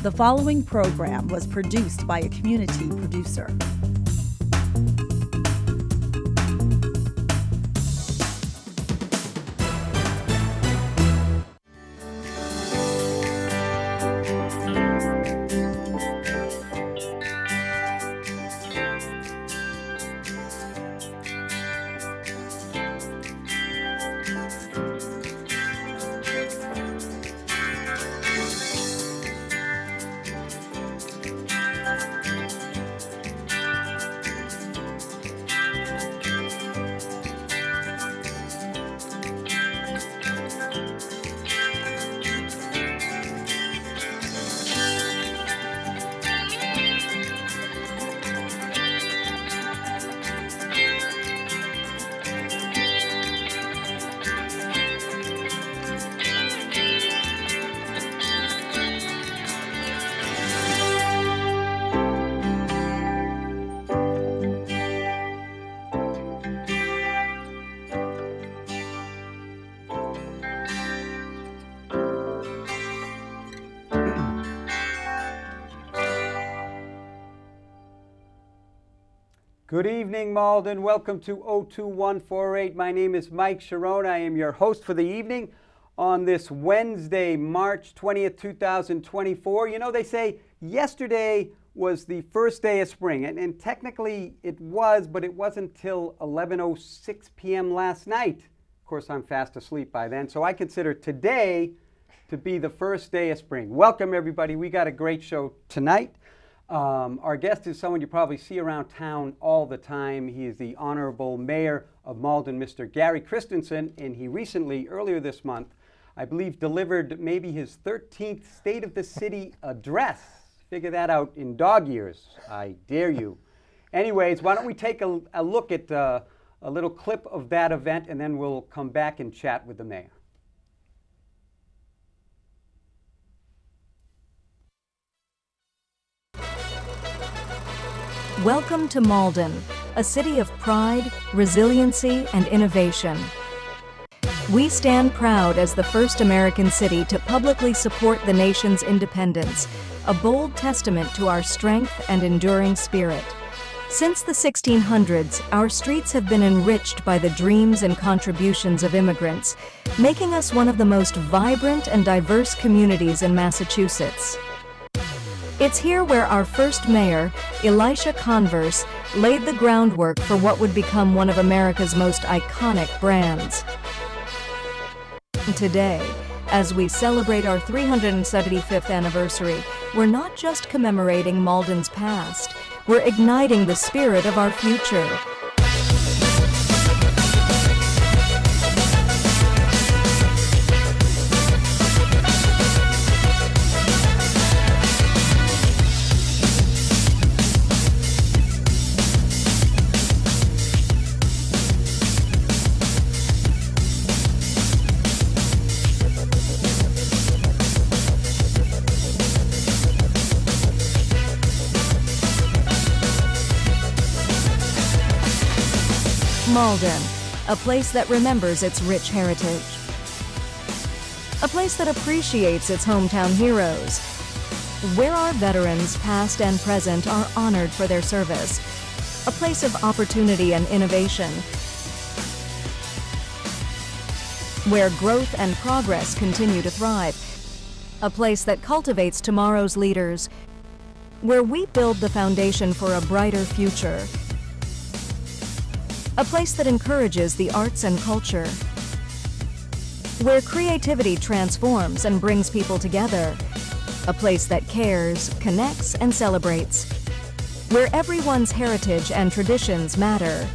The following program was produced by a community producer. Good evening, Malden. Welcome to 02148. My name is Mike Cherone. I am your host for the evening on this Wednesday, March 20th, 2024. You know, they say yesterday was the first day of spring, and technically it was, but it wasn't until 11:06 p.m. last night. Of course, I'm fast asleep by then, so I consider today to be the first day of spring. Welcome, everybody. We got a great show tonight. Our guest is someone you probably see around town all the time. He is the Honorable Mayor of Malden, Mr. Gary Christenson, and he recently, earlier this month, I believe, delivered maybe his 13th State of the City address. Figure that out in dog years. I dare you. Anyways, why don't we take a look at a little clip of that event, and then we'll come back and chat with the mayor. Welcome to Malden, a city of pride, resiliency, and innovation. We stand proud as the first American city to publicly support the nation's independence, a bold testament to our strength and enduring spirit. Since the 1600s, our streets have been enriched by the dreams and contributions of immigrants, making us one of the most vibrant and diverse communities in Massachusetts. It's here where our first mayor, Elisha Converse, laid the groundwork for what would become one of America's most iconic brands. Today, as we celebrate our 375th anniversary, we're not just commemorating Malden's past, we're igniting the spirit of our future. Malden, a place that remembers its rich heritage. A place that appreciates its hometown heroes. Where our veterans, past and present, are honored for their service. A place of opportunity and innovation. Where growth and progress continue to thrive. A place that cultivates tomorrow's leaders. Where we build the foundation for a brighter future. A place that encourages the arts and culture. Where creativity transforms and brings people together. A place that cares, connects, and celebrates. Where everyone's heritage and traditions matter.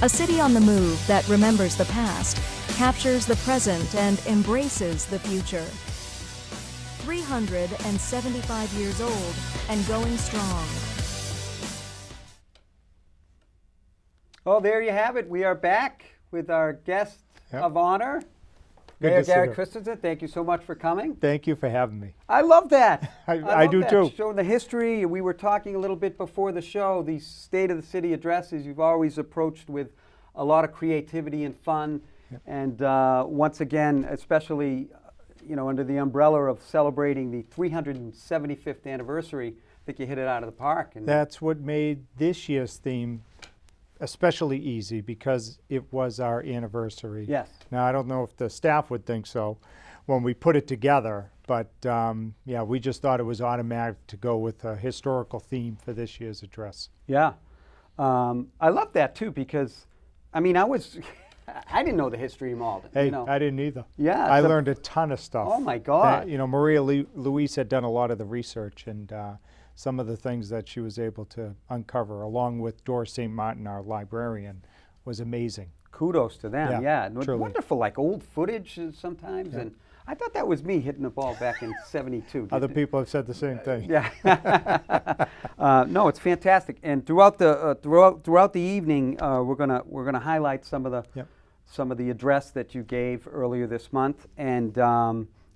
A city on the move that remembers the past, captures the present, and embraces the future. 375 years old and going strong. Well, there you have it. We are back with our guest of honor, Mayor Gary Christenson. Thank you so much for coming. Thank you for having me. I love that. I do too. Showing the history. We were talking a little bit before the show. These State of the City addresses you've always approached with a lot of creativity and fun. Yep. And once again, especially under the umbrella of celebrating the 375th anniversary, I think you hit it out of the park. And That's what made this year's theme especially easy, because it was our anniversary. Yes. Now, I don't know if the staff would think so when we put it together, but yeah, we just thought it was automatic to go with a historical theme for this year's address. Yeah. I love that too, because, I mean, I didn't know the history of Malden. Hey, you know. I didn't either. Yeah, I it's learned a ton of stuff. Oh my God. That, Maria Louise had done a lot of the research, and some of the things that she was able to uncover, along with Doris St. Martin, our librarian, was amazing. Kudos to them. Yeah. And truly. wonderful, like old footage sometimes. Yeah. And I thought that was me hitting the ball back in '72. Other people have said the same thing. Yeah. No, it's fantastic. And throughout the evening, we're gonna highlight some of the address that you gave earlier this month, and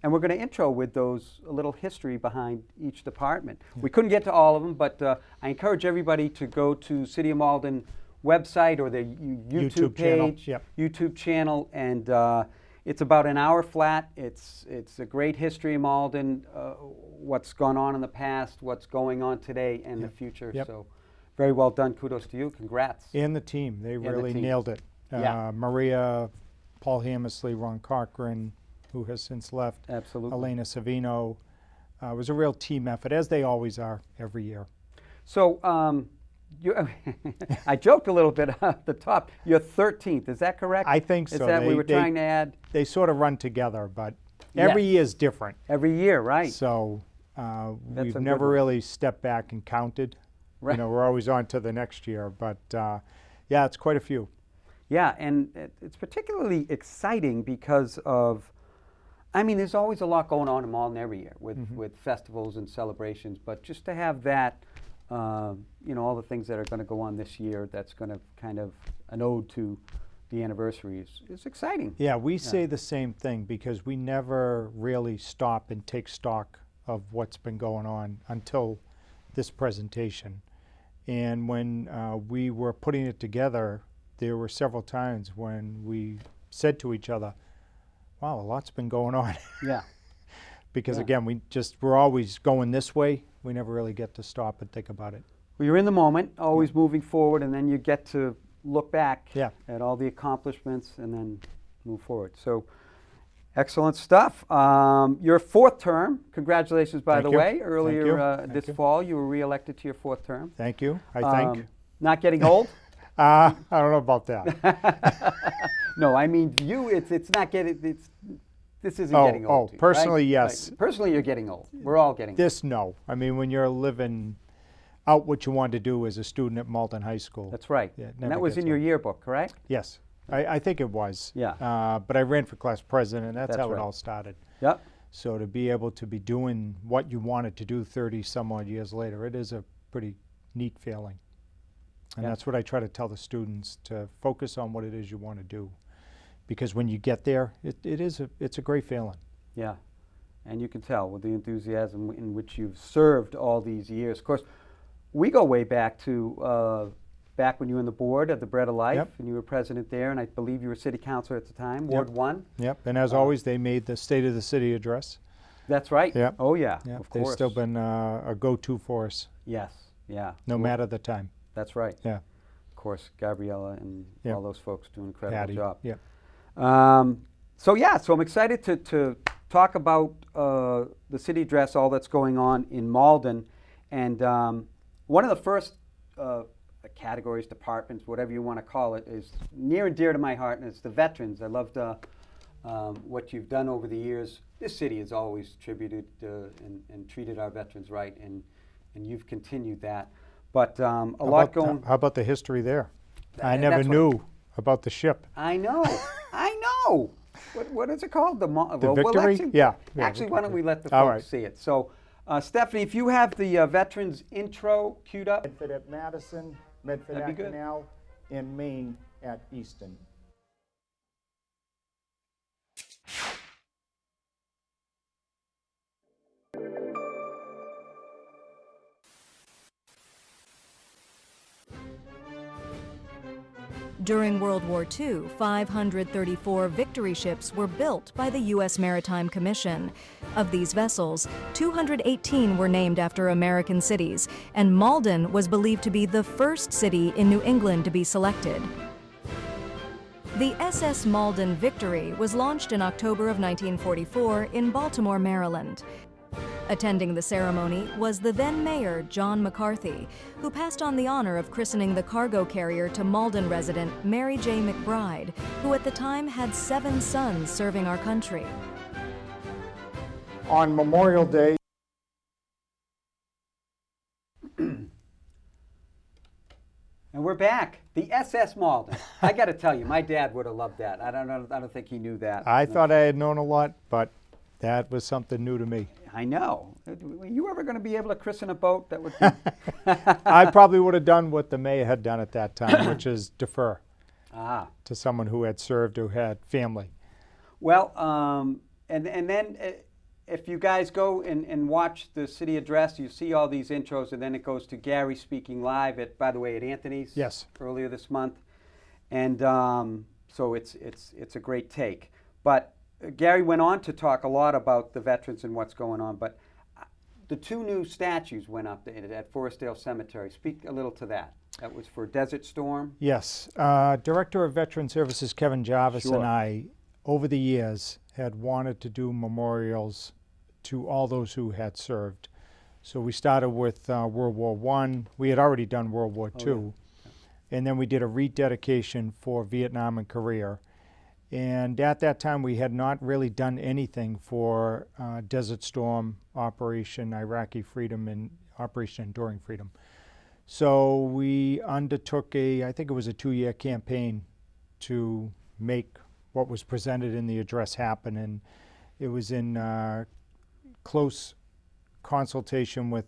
we're going to intro with a little history behind each department. Yeah. We couldn't get to all of them, but I encourage everybody to go to City of Malden website or the YouTube page, YouTube channel, and it's about an hour flat. It's a great history of Malden, what's gone on in the past, what's going on today, and the future. Yep. So very well done. Kudos to you. Congrats. And the team. They really nailed it. Maria, Paul Hammersley, Ron Cochran, who has since left. Absolutely. Elena Savino. It was a real team effort, as they always are every year. So I joked a little bit at the top. You're 13th, is that correct? I think so. Is that we were trying to add? They sort of run together, but every year is different. Every year, right. So we've never really stepped back and counted. Right. We're always on to the next year, but yeah, it's quite a few. Yeah, and it's particularly exciting because of, I mean, there's always a lot going on in Malden every year with festivals and celebrations, but just to have that, all the things that are going to go on this year, that's going to kind of an ode to the anniversary is exciting. Yeah, we say the same thing, because we never really stop and take stock of what's been going on until this presentation. And when we were putting it together, there were several times when we said to each other, wow, a lot's been going on. Yeah. Because again, we're always going this way. We never really get to stop and think about it. Well, you're in the moment, always moving forward, and then you get to look back at all the accomplishments and then move forward. So excellent stuff. Your fourth term, congratulations, by the way. Earlier this fall, you were reelected to your fourth term. Thank you, I think. Not getting old? I don't know about that. No, I mean it's not getting. This isn't getting old. Oh, personally, yes. Right. Personally, you're getting old. We're all getting old. No. I mean, when you're living out what you wanted to do as a student at Malden High School. That's right. And that was in your yearbook, correct? Yes, I think it was. Yeah. But I ran for class president, and that's how it all started. Yep. So to be able to be doing what you wanted to do 30 some odd years later, it is a pretty neat feeling. And that's what I try to tell the students, to focus on what it is you want to do. Because when you get there, it's a great feeling. Yeah, and you can tell with the enthusiasm in which you've served all these years. Of course, we go way back to back when you were on the board of the Bread of Life, and you were president there, and I believe you were city councilor at the time, Ward 1. Yep, and as always, they made the State of the City address. That's right. Yep. Oh yeah, yep. Of course. They've still been a go-to for us. Yes, yeah. No matter the time. That's right. Yeah. Of course, Gabriella and all those folks do an incredible job. Yeah. So I'm excited to talk about the city address, all that's going on in Malden, and one of the first categories, departments, whatever you want to call it, is near and dear to my heart, and it's the veterans. I loved what you've done over the years. This city has always tributed and treated our veterans right, and you've continued that. But a lot going. How about the history there? I never knew about the ship. I know. What is it called? The Victory? Actually, why don't we let the folks see it? So, Stephanie, if you have the veterans intro queued up. Medford at Madison, Medford at Canal, and Maine at Easton. During World War II, 534 Victory ships were built by the U.S. Maritime Commission. Of these vessels, 218 were named after American cities, and Malden was believed to be the first city in New England to be selected. The SS Malden Victory was launched in October of 1944 in Baltimore, Maryland. Attending the ceremony was the then mayor, John McCarthy, who passed on the honor of christening the cargo carrier to Malden resident Mary J. McBride, who at the time had 7 sons serving our country. On Memorial Day, And we're back. The SS Malden. I got to tell you, my dad would have loved that. I don't think he knew that. I thought I had known a lot, but that was something new to me. I know. Were you ever going to be able to christen a boat? That would be. I probably would have done what the mayor had done at that time, which is defer to someone who had served or had family. Well, and then if you guys go and watch the city address, you see all these intros, and then it goes to Gary speaking live at, by the way, at Anthony's. Yes. Earlier this month, and so it's a great take. But Gary went on to talk a lot about the veterans and what's going on. But the 2 new statues went up at Forestdale Cemetery. Speak a little to that. That was for Desert Storm. Yes. Director of Veteran Services Kevin Jarvis Sure. and I, over the years, had wanted to do memorials to all those who had served. So we started with World War I. We had already done World War II. And then we did a rededication for Vietnam and Korea. And at that time, we had not really done anything for Desert Storm, Operation Iraqi Freedom, and Operation Enduring Freedom. So we undertook I think it was a 2-year campaign to make what was presented in the address happen. And it was in close consultation with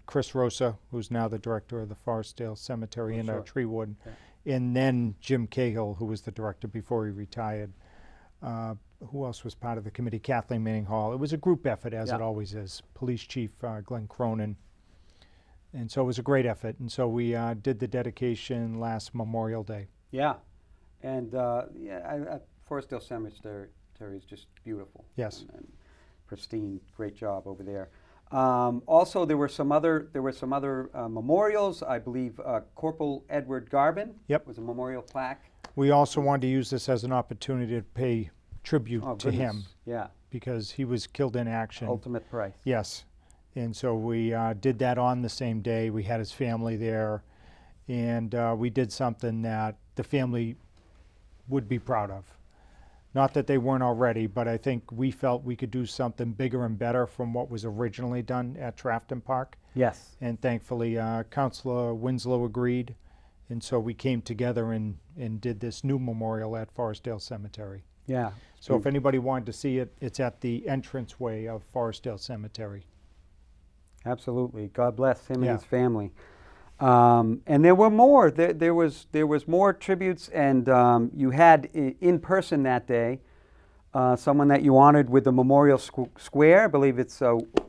Chris Rosa, who's now the director of the Forestdale Cemetery, and our tree warden. Yeah. And then Jim Cahill, who was the director before he retired. Who else was part of the committee? Kathleen Manning Hall. It was a group effort, as it always is. Police Chief Glenn Cronin. And so it was a great effort. And so we did the dedication last Memorial Day. Yeah. And Forestdale Cemetery is just beautiful. Yes. And pristine. Great job over there. Also, there were some other memorials. I believe Corporal Edward Garvin was a memorial plaque. We also wanted to use this as an opportunity to pay tribute to him. Yeah. Because he was killed in action. Ultimate price. Yes. And so we did that on the same day. We had his family there. And we did something that the family would be proud of. Not that they weren't already, but I think we felt we could do something bigger and better from what was originally done at Trafton Park. Yes. And thankfully, Councilor Winslow agreed. And so we came together and did this new memorial at Forestdale Cemetery. Yeah. So if anybody wanted to see it, it's at the entranceway of Forestdale Cemetery. Absolutely. God bless him and his family. And there were more. There was more tributes, and you had in person that day someone that you honored with the Memorial Square. I believe it's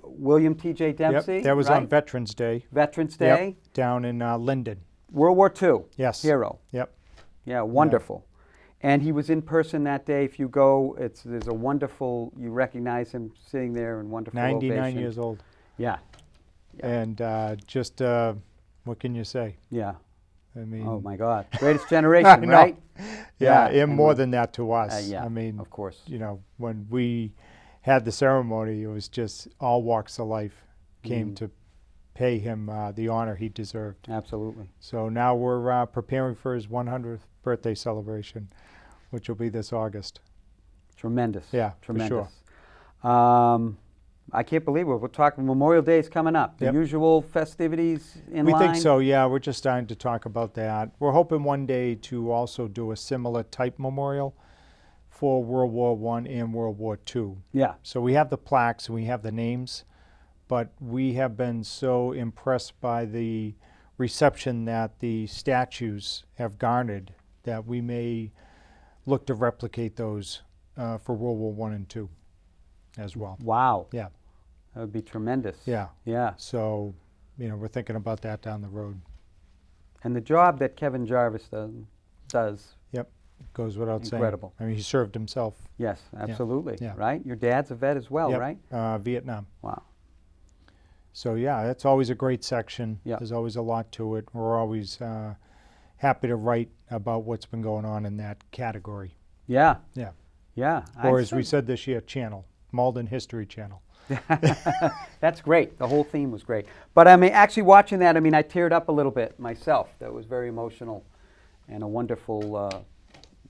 William T.J. Dempsey. Yep, that was on Veterans Day. Veterans Day. Yep, down in Linden. World War II. Yes. Hero. Yep. Yeah, wonderful. Yeah. And he was in person that day. If you go, there's a wonderful. You recognize him sitting there in wonderful 99 ovation. years old. Yeah. And just. What can you say? Yeah. I mean, oh my God, greatest generation, right? Yeah, and more than that to us. Yeah, I mean, of course. You know, when we had the ceremony, it was just all walks of life came to pay him the honor he deserved. Absolutely. So now we're preparing for his 100th birthday celebration, which will be this August. Tremendous. Yeah, tremendous. For sure. I can't believe it. We're talking Memorial Day is coming up. The usual festivities in line? We think so, yeah. We're just starting to talk about that. We're hoping one day to also do a similar type memorial for World War I and World War II. Yeah. So we have the plaques and we have the names, but we have been so impressed by the reception that the statues have garnered that we may look to replicate those for World War I and II as well. Wow. Yeah. That would be tremendous. Yeah. Yeah. So, you know, we're thinking about that down the road. And the job that Kevin Jarvis does Goes without Incredible. saying. I mean, he served himself. Yes, absolutely. Yeah. Right? Your dad's a vet as well, Yep, right? Vietnam. Wow. So yeah, that's always a great section. Yeah. There's always a lot to it. We're always happy to write about what's been going on in that category. Yeah. Yeah. Yeah. Or as we said this year, channel, Malden History Channel. That's great. The whole theme was great. But I mean, actually watching that, I mean, I teared up a little bit myself. That was very emotional and a wonderful,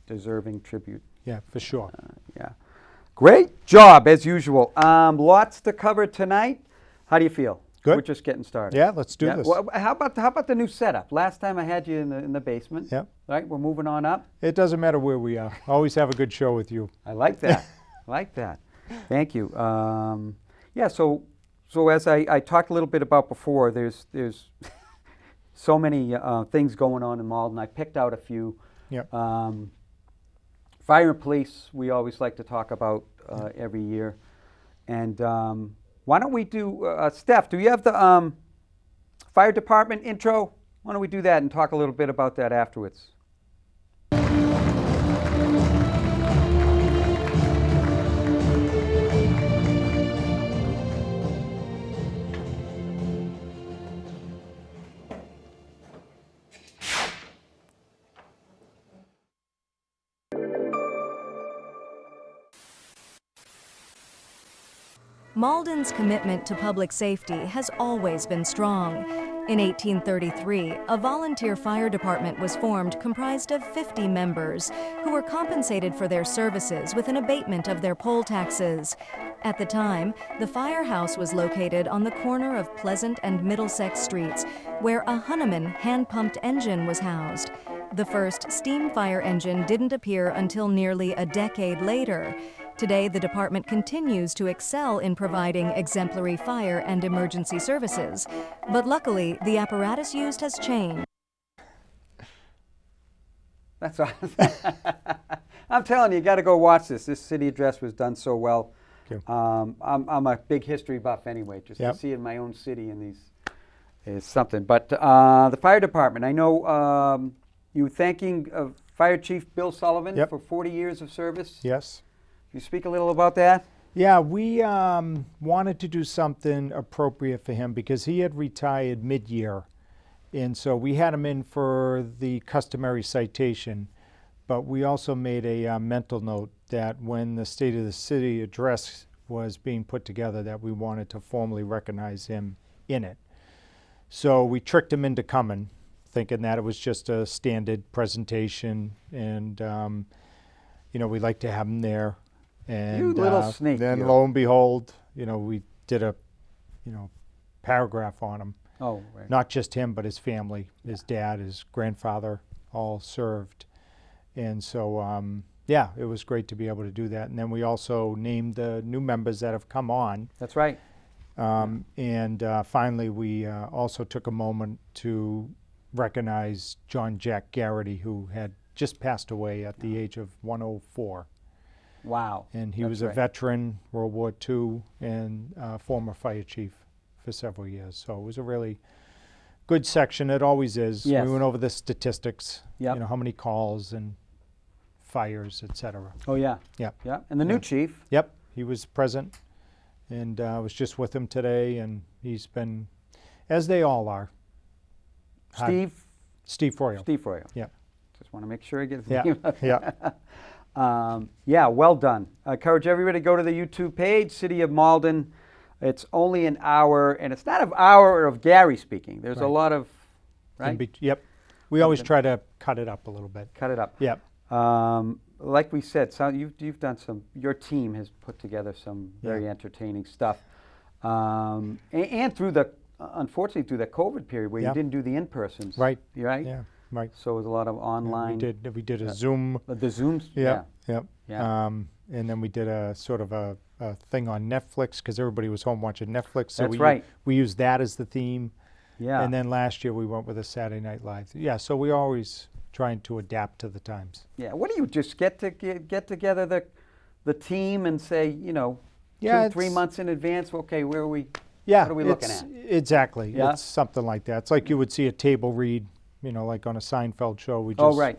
deserving tribute. Yeah, for sure. Yeah. Great job, as usual. Lots to cover tonight. How do you feel? Good. We're just getting started. Yeah, let's do this. Well, how about the new setup? Last time I had you in the basement. Yep. Right. We're moving on up. It doesn't matter where we are. Always have a good show with you. I like that. I like that. Thank you. Yeah. So as I talked a little bit about before, there's so many things going on in Malden. I picked out a few. Yep. Fire and police, we always like to talk about every year. And why don't we do, Steph, do you have the fire department intro? Why don't we do that and talk a little bit about that afterwards? Malden's commitment to public safety has always been strong. In 1833, a volunteer fire department was formed comprised of 50 members who were compensated for their services with an abatement of their poll taxes. At the time, the firehouse was located on the corner of Pleasant and Middlesex Streets, where a Hunneman hand-pumped engine was housed. The first steam fire engine didn't appear until nearly a decade later. Today, the department continues to excel in providing exemplary fire and emergency services. But luckily, the apparatus used has changed. That's awesome. I'm telling you, you got to go watch this. This city address was done so well. Thank you. I'm a big history buff anyway. Just Yep. to see it in my own city and these is something. But the fire department, I know you were thanking Fire Chief Bill Sullivan Yep. for 40 years of service. Yes. Can you speak a little about that? Yeah, we wanted to do something appropriate for him because he had retired mid-year. And so we had him in for the customary citation, but we also made a mental note that when the State of the City address was being put together, that we wanted to formally recognize him in it. So we tricked him into coming, thinking that it was just a standard presentation, and we'd like to have him there. And You little sneak, then you. lo and behold, we did a paragraph on him. Oh, right. Not just him, but his family, his dad, his grandfather, all served. And so, it was great to be able to do that. And then we also named the new members that have come on. That's right. And finally, we also took a moment to recognize John Jack Garrity, who had just passed away at the age of 104. Wow. And he That's was a right. veteran, World War II, and former fire chief for several years. So it was a really good section. It always is. Yes. We went over the statistics, Yep. how many calls and fires, et cetera. Oh, yeah. Yep. Yeah. And the new chief. Yep, he was present, and I was just with him today, and he's been, as they all are. Hi. Steve Froyo. Steve Froyo. Yep. Just want to make sure I get his Yeah, name. yeah. Well done. I encourage everybody to go to the YouTube page, City of Malden. It's only an hour, and it's not an hour of Gary speaking. There's a Right. lot of, right? Yep. We always try to cut it up a little bit. Cut it up. Yep. Like we said, so you've done some. Your team has put together some very Yeah. entertaining stuff, and through the unfortunately through the COVID period where Yeah. you didn't do the in-persons. Right. Right. Yeah. Right. So it was a lot of online. We did a Zoom. The Zooms. Yep. Yeah. Yep. Yeah. And then we did a sort of a thing on Netflix because everybody was home watching Netflix. So That's right. We used that as the theme. Yeah. And then last year we went with a Saturday Night Live. Yeah. So we always trying to adapt to the times. Yeah. What do you just get together the team and say, Yeah, 2-3 it's- months in advance? Okay, where are we? Yeah. What are we looking it's- at? Exactly. Yeah? It's something like that. It's like you would see a table read, like on a Seinfeld show. We just, Oh, right.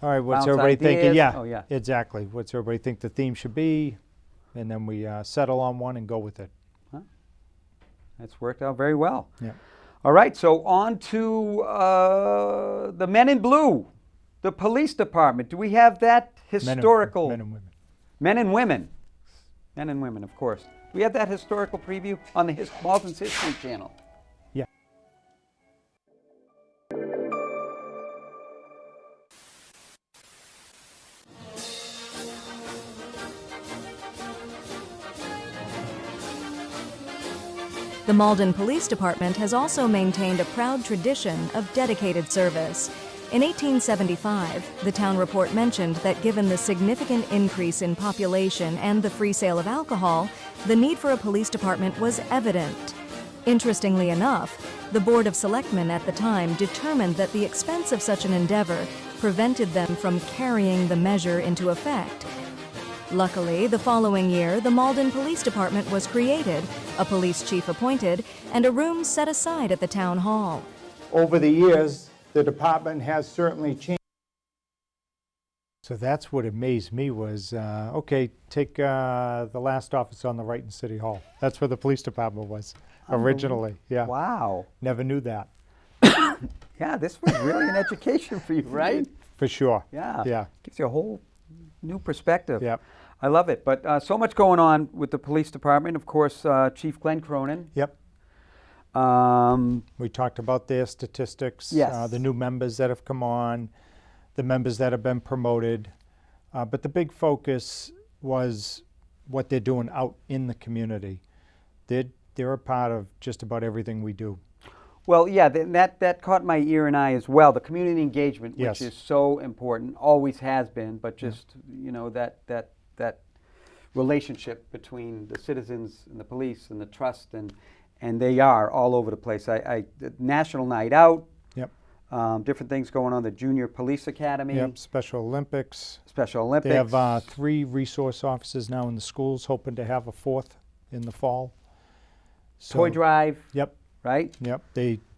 All right, what's bounce everybody thinking? ideas. Yeah, Oh, yeah. exactly. What's everybody think the theme should be? And then we settle on one and go with it. That's worked out very well. Yeah. All right, so on to the Men in Blue, the police department. Do we have that historical? Men and women. Men and women. Men and women, of course. Do we have that historical preview on the Malden's History Channel? Yeah. The Malden Police Department has also maintained a proud tradition of dedicated service. In 1875, the town report mentioned that given the significant increase in population and the free sale of alcohol, the need for a police department was evident. Interestingly enough, the Board of Selectmen at the time determined that the expense of such an endeavor prevented them from carrying the measure into effect. Luckily, the following year, the Malden Police Department was created, a police chief appointed, and a room set aside at the town hall. Over the years, the department has certainly changed. So that's what amazed me was, okay, take the last office on the right in City Hall. That's where the police department was originally. Yeah. Wow. Never knew that. Yeah, this was really an education for you, right? For sure. Yeah. Yeah. Gives you a whole new perspective. Yep. I love it. But so much going on with the police department. Of course, Chief Glenn Cronin. Yep. We talked about their statistics, Yes. the new members that have come on, the members that have been promoted. But the big focus was what they're doing out in the community. They're a part of just about everything we do. Well, yeah, that caught my ear and eye as well. The community engagement, which Yes. is so important, always has been, but just, that relationship between the citizens and the police and the trust, and they are all over the place. The National Night Out, Yep. different things going on, the Junior Police Academy, Yep. Special Olympics. Special Olympics. They have 3 resource officers now in the schools, hoping to have a 4th in the fall. So, Toy Drive, Yep. right? Yep.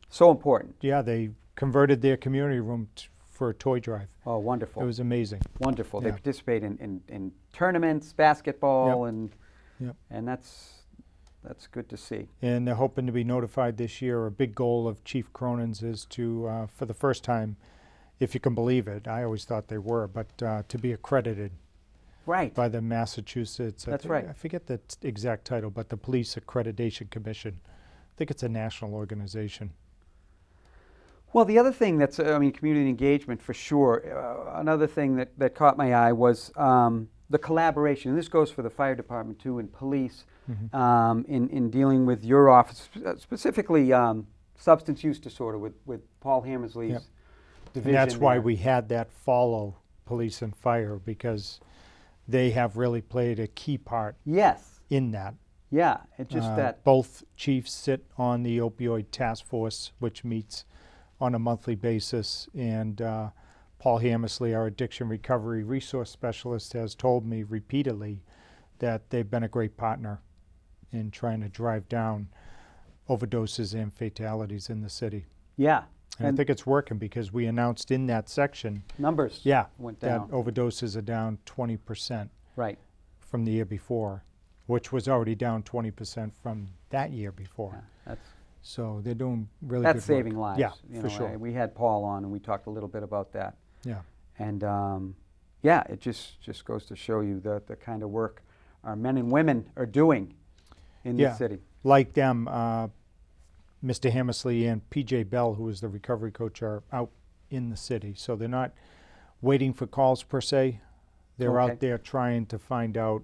So important. They converted their community room for a toy drive. Oh, wonderful. It was amazing. Wonderful. They Yeah. participate in tournaments, basketball, Yep. and that's good to see. And they're hoping to be notified this year. A big goal of Chief Cronin's is to, for the first time, if you can believe it, I always thought they were, but to be accredited Right. by the Massachusetts, That's right. I forget the exact title, but the Police Accreditation Commission. I think it's a national organization. Well, the other thing that's, community engagement for sure. Another thing that caught my eye was the collaboration. And this goes for the fire department too, and police, in dealing with your office, specifically substance use disorder with Paul Hammersley's Yep. division. And that's why there. we had that follow police and fire, because they have really played a key part Yes. in that. Yeah. It just that. Both chiefs sit on the opioid task force, which meets on a monthly basis, and Paul Hammersley, our addiction recovery resource specialist, has told me repeatedly that they've been a great partner in trying to drive down overdoses and fatalities in the city. Yeah. And I think it's working, because we announced in that section, numbers went down. that overdoses are down 20% Right. from the year before, which was already down 20% from that year before. Yeah, that's So they're doing really that's good work. saving lives. Yeah, for sure. We had Paul on, and we talked a little bit about that. Yeah. And it just goes to show you the kind of work our men and women are doing in the city. Like them, Mr. Hammersley and PJ Bell, who is the recovery coach, are out in the city. So they're not waiting for calls per se. They're Okay. out there trying to find out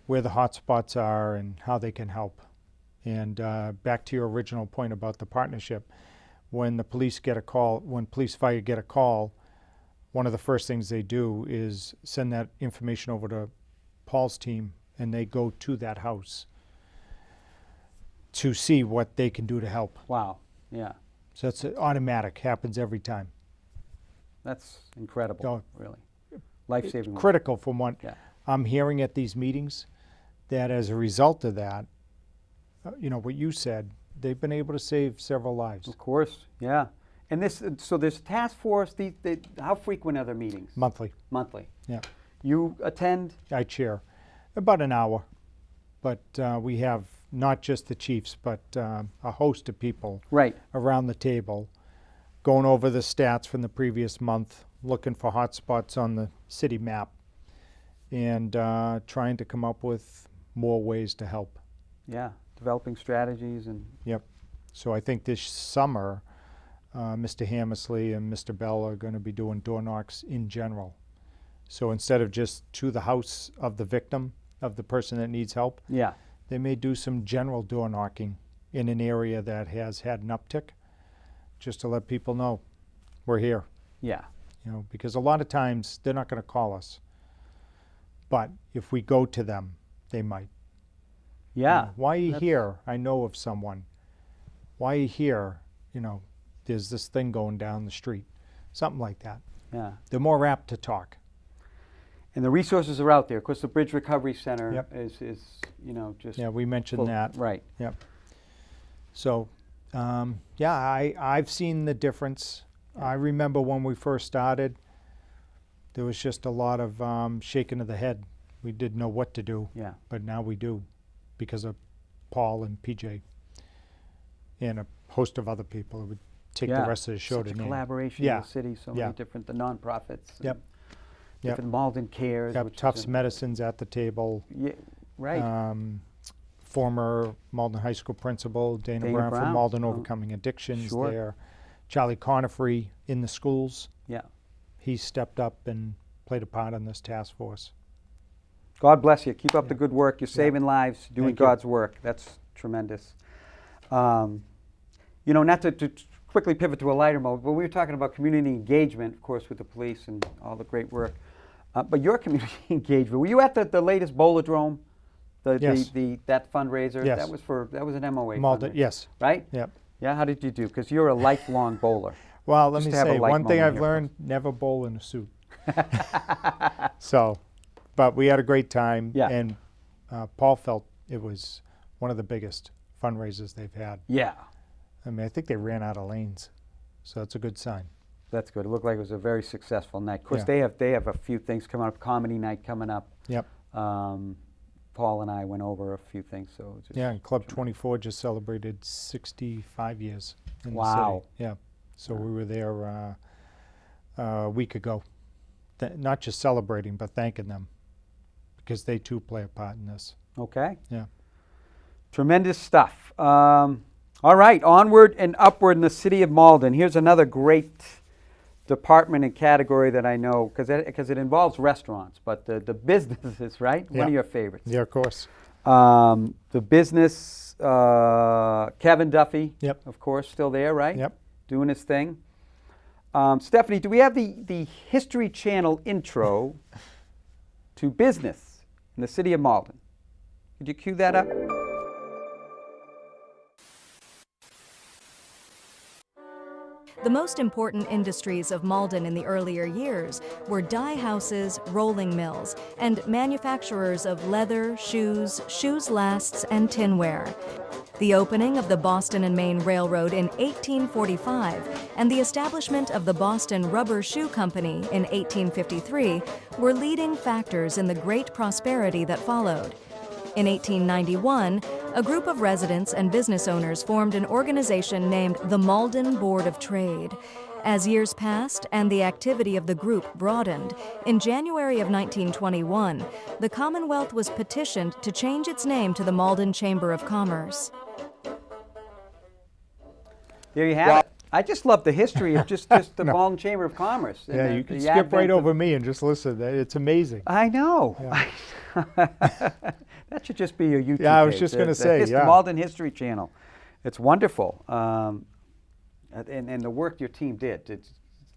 where the hot spots are and how they can help. And back to your original point about the partnership, when the police get a call, when police fire get a call, one of the first things they do is send that information over to Paul's team, and they go to that house to see what they can do to help. Wow. Yeah. So it's automatic, happens every time. That's incredible. Oh. Really. Life-saving. work. Critical from what Yeah. I'm hearing at these meetings, that as a result of that, what you said, they've been able to save several lives. Of course. Yeah. And so this task force, how frequent are their meetings? Monthly. Monthly. Yeah. You attend? I chair. About an hour. But we have not just the chiefs, but a host of people Right. around the table going over the stats from the previous month, looking for hot spots on the city map, and trying to come up with more ways to help. Yeah, developing strategies and... Yep. So I think this summer, Mr. Hammersley and Mr. Bell are going to be doing door knocks in general. So instead of just to the house of the victim, of the person that needs help, Yeah. they may do some general door knocking in an area that has had an uptick, just to let people know we're here. Yeah. You know, because a lot of times they're not going to call us, but if we go to them, they might. Yeah. Why are you here? I know of someone. Why are you here? You know, there's this thing going down the street. Something like that. Yeah. They're more apt to talk. And the resources are out there. Of course, the Bridge Recovery Center Yep. is just... Yeah, we mentioned full- that. Right. Yep. So, yeah, I've seen the difference. I remember when we first started, there was just a lot of shaking of the head. We didn't know what to do. Yeah. But now we do, because of Paul and PJ and a host of other people who would take the rest of the show Such to a name. collaboration Yeah. in the city, so Yeah. many different, the nonprofits. and Yep. Yep. Different Malden Cares. Got which is Tufts a- Medicines at the table. Yeah, right. Former Malden High School principal, Dana Dana Brown Brown. from Malden Oh. Overcoming Addictions Sure. there. Charlie Conifrey in the schools. Yeah. He stepped up and played a part in this task force. God bless you. Keep up the Yeah. good work. You're saving lives, doing Thank you. God's work. That's tremendous. You know, not to quickly pivot to a lighter mode, but we were talking about community engagement, of course, with the police and all the great work. But your community engagement, were you at the latest Bowladrome? Yes. That fundraiser? Yes. That was an MOA Malden, fundraiser, yes. right? Yep. Yeah, how did you do? Because you're a lifelong bowler. Well, let Just me to have a say, light one thing moment I've here learned, never bowl in a suit. So, but we had a great time. Yeah. And Paul felt it was one of the biggest fundraisers they've had. Yeah, I mean, I think they ran out of lanes. So it's a good sign. that's good. It looked like it was a very successful night. Of course, Yeah. they have a few things coming up. Comedy night coming up. Yep. Paul and I went over a few things. So just Yeah, and Club 24 just celebrated 65 years in the Wow. city. Yeah. So we were there a week ago. Not just celebrating, but thanking them, because they too play a part in this. Okay. Yeah. Tremendous stuff. All right, onward and upward in the city of Malden. Here's another great department and category that I know, because it involves restaurants, but the businesses, right? One of Yeah. your favorites. Yeah, of course. The business, Kevin Duffy, Yep. of course, still there, right? Yep. Doing his thing. Stephanie, do we have the History Channel intro to business in the city of Malden? Could you cue that up? The most important industries of Malden in the earlier years were dye houses, rolling mills, and manufacturers of leather, shoes lasts, and tinware. The opening of the Boston and Maine Railroad in 1845 and the establishment of the Boston Rubber Shoe Company in 1853 were leading factors in the great prosperity that followed. In 1891, a group of residents and business owners formed an organization named the Malden Board of Trade. As years passed and the activity of the group broadened, in January of 1921, the Commonwealth was petitioned to change its name to the Malden Chamber of Commerce. There you have it. I just love the history of just the Malden Chamber of Commerce. and Yeah, the- you can the skip right advent of- over me and just listen. It's amazing. I know. Yeah. That should just be your YouTube Yeah, I was page, just the- gonna the say, yeah. Malden History Channel. It's wonderful. And the work your team did to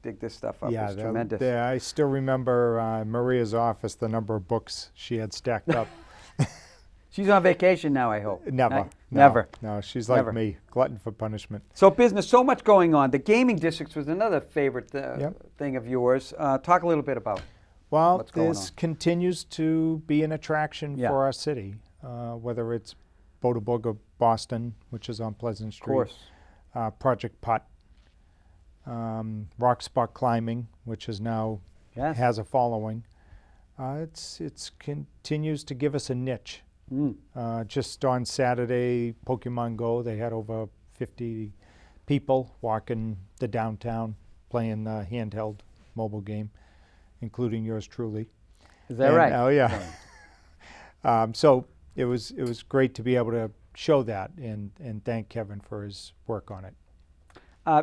dig this stuff up Yeah, is tremendous. I still remember Maria's office, the number of books she had stacked up. She's on vacation now, I hope. Never. No, No, never. No, she's like Never. me, glutton for punishment. So business, so much going on. The gaming districts was another favorite thing of yours. Talk a little bit about. Well, What's going this on? continues to be an attraction Yeah. for our city, whether it's Boda Booga Boston, which is on Pleasant Of Street, course. Project Putt, rock spot climbing, which is now Yes. has a following. It's continues to give us a niche. Just on Saturday, Pokemon Go, they had over 50 people walking the downtown playing the handheld mobile game, including yours truly. Is that right? Oh yeah. So it was great to be able to show that and thank Kevin for his work on it.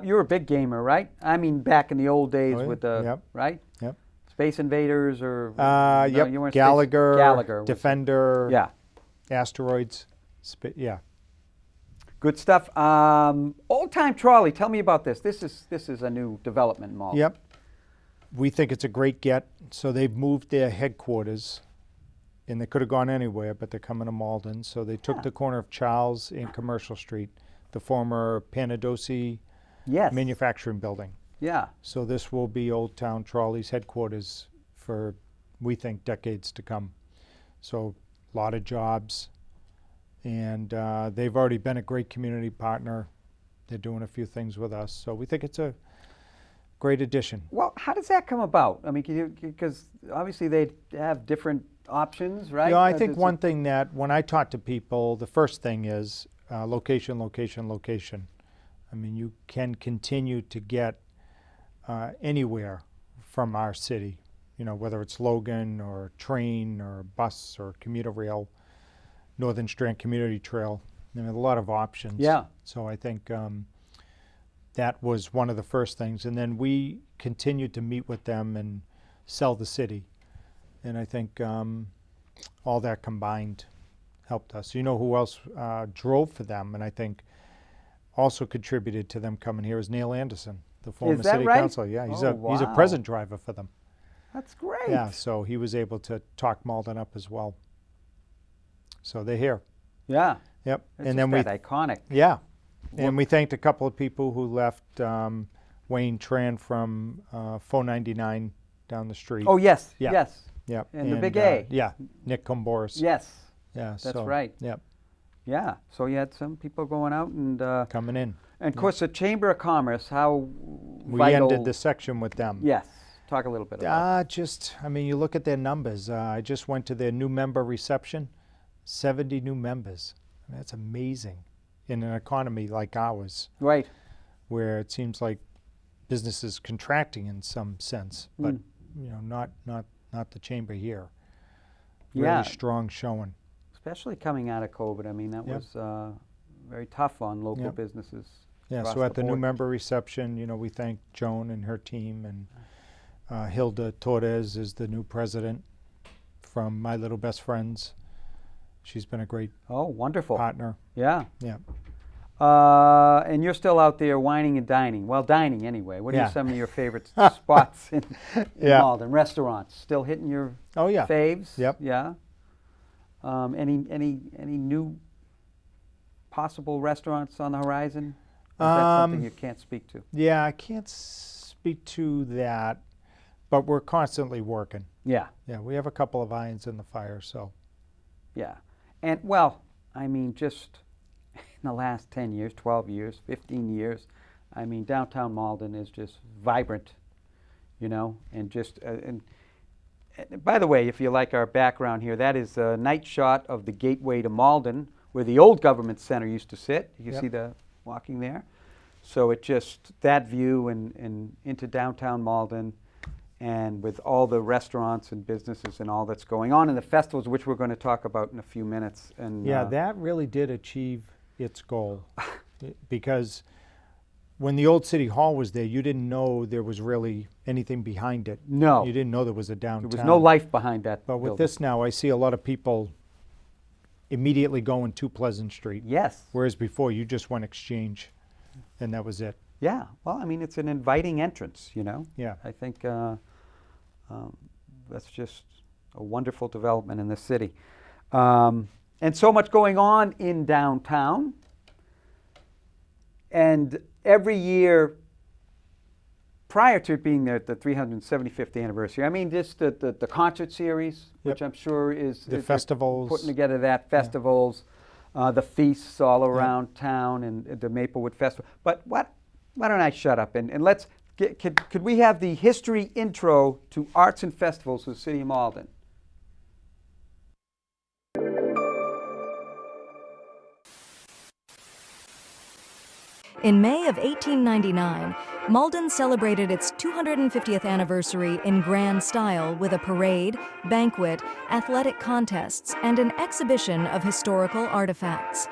You're a big gamer, right? I mean, back in the old days Oh, yeah. with the, Yep. right? Yep. Space Invaders or... Yep. you weren't Gallagher, Gallagher. Defender, Yeah. Asteroids. Yeah. Good stuff. Old Time Trolley, tell me about this. This is a new development in Malden. Yep. We think it's a great get. So they've moved their headquarters, and they could have gone anywhere, but they're coming to Malden. So they took Yeah. the corner of Charles and Commercial Street, the former Panadosi Yes. manufacturing building. Yeah. So this will be Old Town Trolley's headquarters for, we think, decades to come. So a lot of jobs, and they've already been a great community partner. They're doing a few things with us, so we think it's a great addition. Well, how does that come about? I mean, because obviously they have different options, right? You know, I think one thing that when I talk to people, the first thing is location, location, location. I mean, you can continue to get anywhere from our city, you know, whether it's Logan or train or bus or commuter rail, Northern Strand Community Trail. I mean, a lot of options. Yeah. So I think that was one of the first things. And then we continued to meet with them and sell the city. And I think all that combined helped us. You know who else drove for them and I think also contributed to them coming here is Neil Anderson, the former Is that city right? councilor. Yeah, he's Oh, he's a wow. present driver for them. That's great. Yeah, so he was able to talk Malden up as well. So they're here. Yeah. Yep. It's and then we that iconic. yeah. And we thanked a couple of people who left Wayne Tran from 499 down the street. Oh, yes. Yeah. Yes. Yep. and the big A. Yeah, Nick Comboris. Yes. Yeah, That's right. Yep, Yeah. So you had some people going out and coming in. of course the Chamber of Commerce, how We vital. ended the section with them. Yes. Talk a little bit about I mean, you look at their numbers. I just went to their new member reception, 70 new members. I mean, that's amazing in an economy like ours, it. Right. where it seems like business is contracting in some sense, but Mm. you know, not the chamber here. Really Yeah. strong showing. Especially coming out of COVID. I mean, that Yep. was very tough on local Yep. businesses. Yeah, across so at the new board. member reception, you know, we thank Joan and her team, and Hilda Torres is the new president from My Little Best Friends. She's been a great Oh, wonderful. partner. Yeah. Yeah. And you're still out there whining and dining. Well, dining anyway. What are Yeah. some of your favorite spots in Yeah. Malden? Restaurants. Still hitting your Oh yeah. faves? Yep. Yeah. Any new possible restaurants on the horizon? Or is that something you can't speak to? Yeah, I can't speak to that, but we're constantly working. Yeah. Yeah, we have a couple of irons in the fire, so. Yeah. And, well, I mean, just in the last 10 years, 12 years, 15 years, I mean, downtown Malden is just vibrant, you know, and just, and by the way, if you like our background here, that is a night shot of the gateway to Malden, where the old government center used to sit. You Yep. see the walking there? So it just, that view and into downtown Malden, and with all the restaurants and businesses and all that's going on, and the festivals, which we're going to talk about in a few minutes. And Yeah, that really did achieve its goal because when the old city hall was there, you didn't know there was really anything behind it. No. You didn't know there was a downtown. there was no life behind that But with building. this now, I see a lot of people immediately going to Pleasant Street. Yes. Whereas before, you just went Exchange, and that was it. Yeah. Well, I mean, it's an inviting entrance, you know? Yeah. I think that's just a wonderful development in the city. And so much going on in downtown. And every year, prior to it being the 375th anniversary, I mean, just the concert series, which Yep. I'm sure is The they're festivals. putting together that, festivals, the feasts all around town, and the Maplewood Festival. But what why don't I shut up and let's get, could we have the history intro to arts and festivals of the city of Malden? In May of 1899, Malden celebrated its 250th anniversary in grand style with a parade, banquet, athletic contests, and an exhibition of historical artifacts.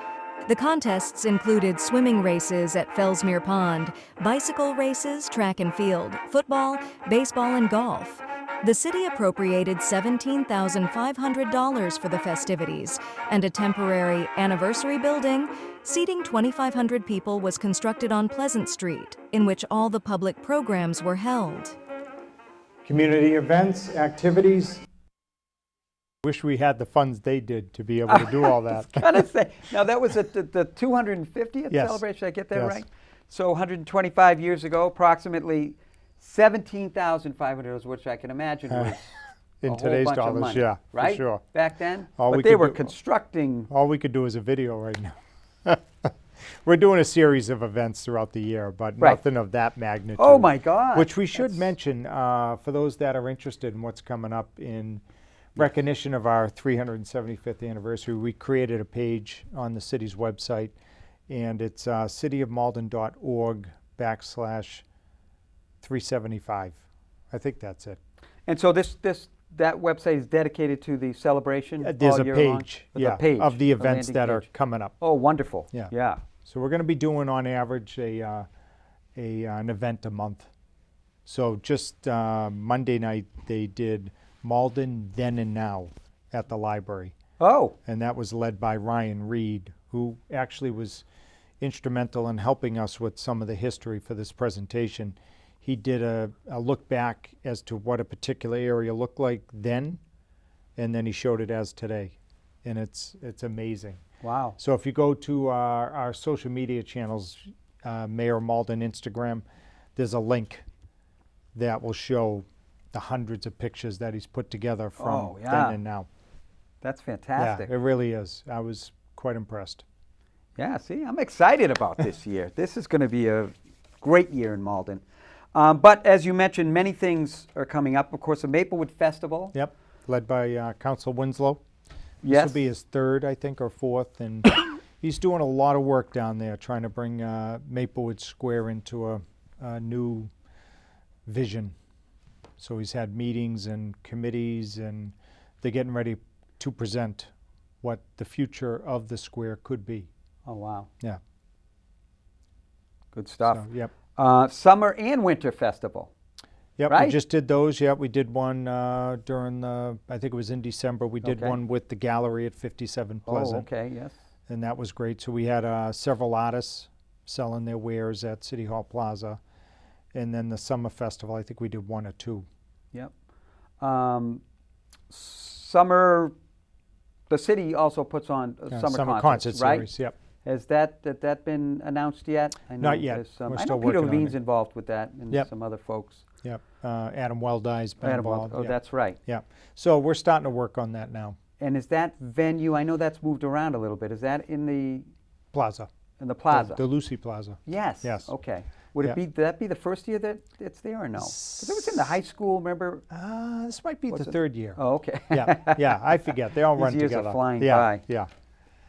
The contests included swimming races at Fellsmere Pond, bicycle races, track and field, football, baseball, and golf. The city appropriated $17,500 for the festivities, and a temporary anniversary building seating 2,500 people was constructed on Pleasant Street, in which all the public programs were held. Community events, activities. Wish we had the funds they did to be able to do all that. Gotta say, now that was at the 250th Yes. celebration. Did I get that Yes. right? So 125 years ago, approximately $17,500, which I can imagine was In a whole today's bunch of dollars, money, yeah, for right? sure. Back then, All but we they could were do- constructing. All we could do is a video right now. We're doing a series of events throughout the year, but Right. nothing of that magnitude. Oh my God! Which we should That's- mention for those that are interested in what's coming up in recognition of our 375th anniversary. We created a page on the city's website, and it's cityofmalden.org/375. I think that's it. And so that website is dedicated to the celebration. There's all a year long? page, There's a yeah, page, of the a events landing that are page. coming up. Oh, wonderful! Yeah. Yeah. So we're going to be doing on average an event a month. So just Monday night they did Malden Then and Now at the library, Oh, and that was led by Ryan Reed, who actually was instrumental in helping us with some of the history for this presentation. He did a look back as to what a particular area looked like then, and then he showed it as today, and it's amazing. wow! So if you go to our social media channels, Mayor Malden Instagram, there's a link that will show the hundreds of pictures that he's put together from Oh, yeah. then and now. That's Yeah, fantastic. it really is. I was quite impressed. Yeah, see, I'm excited about this year. This is going to be a great year in Malden. But as you mentioned, many things are coming up. Of course, the Maplewood Festival. Yep, led by Council Winslow. This Yes. will be his third, I think, or fourth, and he's doing a lot of work down there trying to bring Maplewood Square into a new vision. So he's had meetings and committees, and they're getting ready to present what the future of the square could be. Oh, wow. Yeah. Good stuff. So, yep. Summer and Winter Festival. Yep, Right? we just did those. Yep, we did one during the, I think it was in December. We did Okay. one with the gallery at 57 Pleasant. Oh, okay, yes. And that was great. So we had several artists selling their wares at City Hall Plaza. And then the Summer Festival, I think we did one or two. Yep. Summer, the city also puts on summer concert right? series, yep. Has that been announced yet? I know Not yet. there's some- We're I still know Peter working on Levine's it. involved with that and Yep. some other folks. Yep. Adam Weldye's been Adam, involved. oh, yep. that's right. Yep. So we're starting to work on that now. And is that venue, I know that's moved around a little bit, is that in the Plaza. plaza? The Lucy Plaza. Yes. Yes. Okay. Would Yeah. it be, that be the first year that it's there or no? 'Cause it was in the high school, remember? This might be What's the it? third year. Oh, okay. Yeah, yeah, I forget. They all These run years are together. flying yeah, by. Yeah,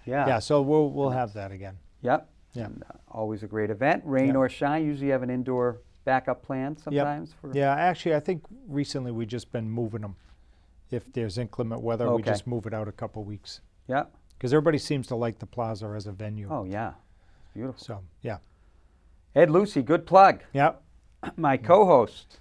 Yeah. yeah. So we'll have that again. Yep. Yeah. And, always a great event. Rain Yep. or shine, usually have an indoor backup plan sometimes. For Yeah, actually, I think recently we've just been moving them. If there's inclement weather, we Okay. just move it out a couple weeks. Yep. Because everybody seems to like the plaza as a venue. Oh, yeah. It's beautiful. So, yeah. Ed Lucy, good plug. Yeah. My co-host,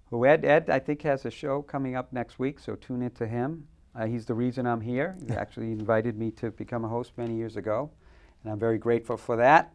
who Ed I think has a show coming up next week, so tune into him. He's the reason I'm here. He actually invited me to become a host many years ago, and I'm very grateful for that.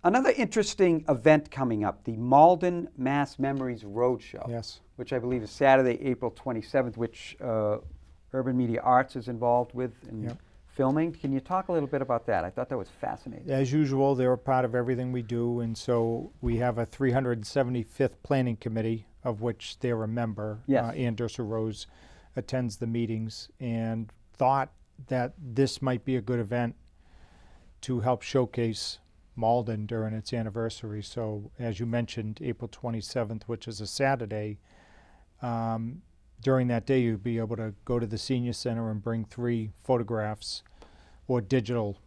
Another interesting event coming up, the Malden Mass Memories Roadshow, Yes. which I believe is Saturday, April 27th, which Urban Media Arts is involved with in Yep. filming. Can you talk a little bit about that? I thought that was fascinating. As usual, they're a part of everything we do, and so we have a 375th Planning Committee, of which they're a member. Yes. Ann Dursa Rose attends the meetings, and thought that this might be a good event to help showcase Malden during its anniversary. So as you mentioned, April 27th, which is a Saturday, during that day you'll be able to go to the senior center and bring 3 photographs or digital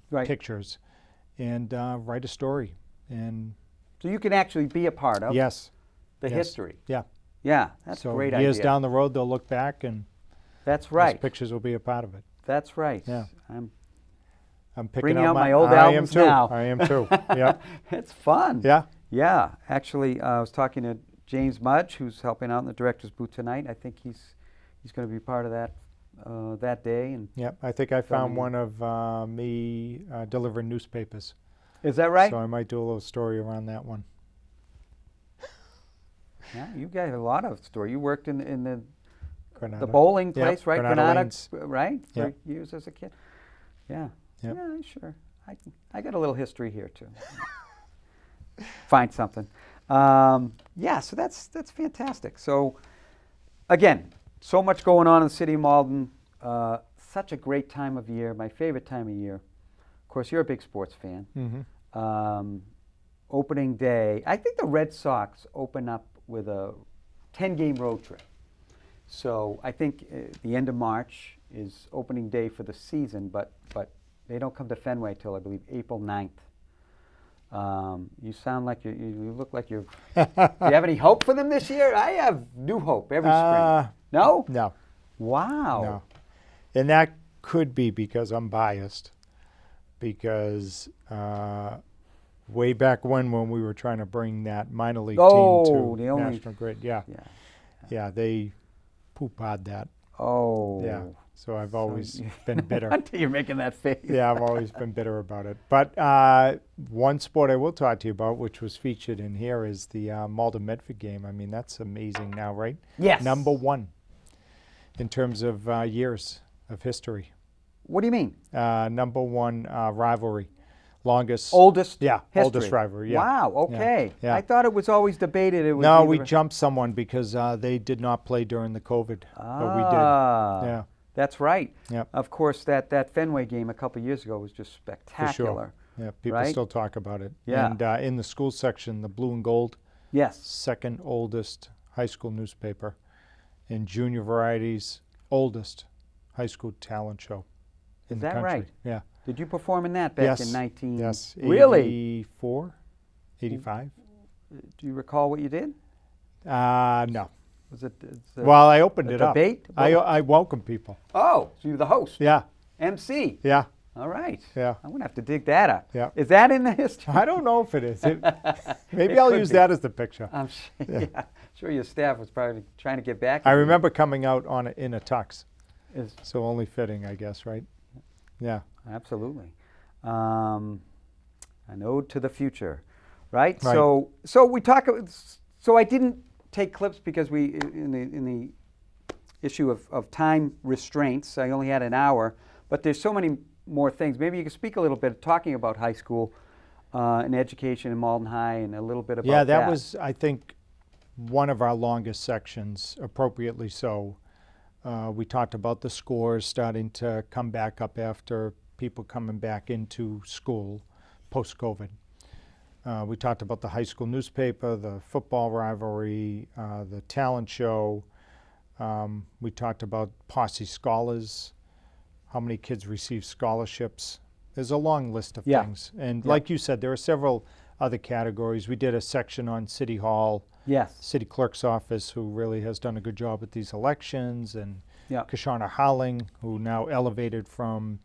Right. pictures and write a story. And So you can actually be a part of yes, the yes. history. Yeah. Yeah, that's So a great years idea. down the road, they'll look back and That's those right. pictures will be a part of it. That's right. Yeah. I'm I'm picking bringing out out my old I am albums too. now. I am too. Yeah. It's fun. Yeah. Yeah. Actually, I was talking to James Mudge, who's helping out in the director's booth tonight. I think he's going to be part of that day. And Yeah. I think I found Filming. one of me delivering newspapers. is that right? So I might do a little story around that one. Yeah, you got a lot of story. You worked in the Granada. bowling Yeah, place, right? Granada Granada, Lanes. right? Yeah. For years as a kid. Yeah. Yep. Yeah, sure. I got a little history here too. Find something. Yeah, so that's fantastic. So again, so much going on in the city of Malden. Such a great time of year. My favorite time of year. Of course, you're a big sports fan. Mm-hmm. Opening day, I think the Red Sox open up with a 10-game road trip. So I think the end of March is opening day for the season, but they don't come to Fenway till I believe April 9th. You sound like you look like you're. Do you have any hope for them this year? I have new hope every spring. No? No. Wow. No. And that could be because I'm biased. Because way back when we were trying to bring that minor league Oh, team the to only- National Grid, yeah, Yeah. yeah, they poop-pod that. Oh. Yeah. So I've always been bitter. Until you're making that face. Yeah, I've always been bitter about it. But one sport I will talk to you about, which was featured in here, is the Malden Medford game. I mean, that's amazing now, right? Yes. Number 1 in terms of years of history. What do you mean? Number 1 rivalry, longest. Oldest. Yeah, history. oldest rivalry. Yeah. Wow. Okay. Yeah. I thought it was always debated. It was No, either we jumped someone because they did not play during the COVID, but we did. Ah, Yeah. That's right. Yep. Of course, that Fenway game a couple years ago was just For spectacular. sure. Yeah, people right? still talk about it. Yeah. And in the school section, the Blue and Gold, Yes. second oldest high school newspaper. In Junior Varieties, oldest high school talent show in Is the that country. right? Yeah. Did you perform in that back Yes. in 19? Yes. Really? 84, 85? Do you recall what you did? No. Was it? Well, I opened a it up. debate? I welcome people. Oh, so you're the host. Yeah. MC. Yeah. All right. Yeah. I'm gonna have to dig that up. Yeah. Is that in the history? I don't know if it is. Maybe I'll could use be. that as the picture. I'm sure your staff was probably trying to get back. I at you. remember coming out in a tux, Is- so only fitting, I guess, right? Yeah. Absolutely. An ode to the future, right? Right. So we talk. So I didn't take clips because we in the issue of time restraints. I only had an hour, but there's so many more things. Maybe you could speak a little bit talking about high school and education in Malden High, and a little bit about Yeah, that was, I think, one of our longest sections, appropriately so. We talked about the scores starting to come back up after people coming back into school post-COVID. We talked about the high school newspaper, the football rivalry, the talent show. We talked about Posse Scholars, how many kids receive scholarships. There's a long list of Yeah. things. And Yeah. like you said, there are several other categories. We did a section on City Hall, Yes. City Clerk's office, who really has done a good job at these elections, and Yeah. Kashana Howling, who now elevated from